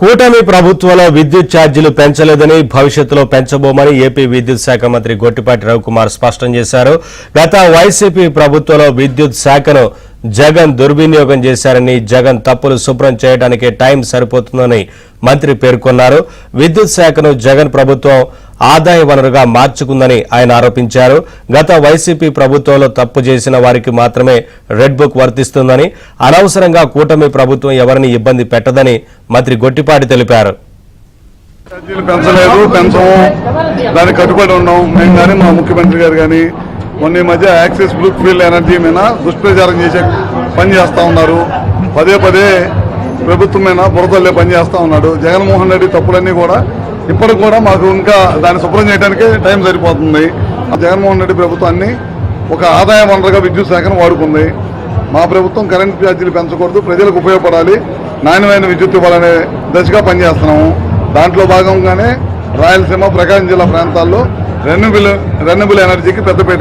కూటమి ప్రభుత్వంలో విద్యుత్ ఛార్జీలు పెంచలేదని, భవిష్యత్తులో పెంచబోమని ఏపీ విద్యుత్ శాఖ మంత్రి గొట్టిపాటి రవికుమార్ స్పష్టం చేశారు. గత వైసీపీ ప్రభుత్వంలో విద్యుత్ శాఖను జగన్ దుర్వినియోగం చేశారని, జగన్ తప్పులు శుభ్రం చేయడానికే టైం సరిపోతుందని మంత్రి పేర్కొన్నారు. విద్యుత్ శాఖను జగన్ ప్రభుత్వం ఆదాయ వనరుగా మార్చుకుందని ఆయన ఆరోపించారు. గత వైసీపీ ప్రభుత్వంలో తప్పు చేసిన వారికి మాత్రమే రెడ్ బుక్ వర్తిస్తుందని, అనవసరంగా కూటమి ప్రభుత్వం ఎవరిని ఇబ్బంది పెట్టదని మంత్రి గొట్టిపాటి తెలిపారు. దానికి కట్టుబడి ఉన్నాం మేము కానీ మా ముఖ్యమంత్రి గారు కానీ. మొన్న మధ్య యాక్సిస్ బ్లూ ఫీల్డ్ ఎనర్జీ మీద దుష్ప్రచారం చేసే పని చేస్తూ ఉన్నారు. పదే పదే ప్రభుత్వం మీద బురదల్లే పని చేస్తూ ఉన్నాడు. జగన్మోహన్ రెడ్డి తప్పులన్నీ కూడా ఇప్పటికి కూడా మాకు ఇంకా దాన్ని శుభ్రం చేయడానికే టైం సరిపోతుంది. జగన్మోహన్ రెడ్డి ప్రభుత్వాన్ని ఒక ఆదాయ వనరుగా విద్యుత్ శాఖను వాడుకుంది. మా ప్రభుత్వం కరెంట్ ఛార్జీలు పెంచకూడదు, ప్రజలకు ఉపయోగపడాలి, నాణ్యమైన విద్యుత్ ఇవ్వాలనే దశగా పనిచేస్తున్నాము. దాంట్లో భాగంగానే రాయలసీమ, ప్రకాశం జిల్లా ప్రాంతాల్లో రెన్యూబుల్ ఎనర్జీకి పెద్దపీట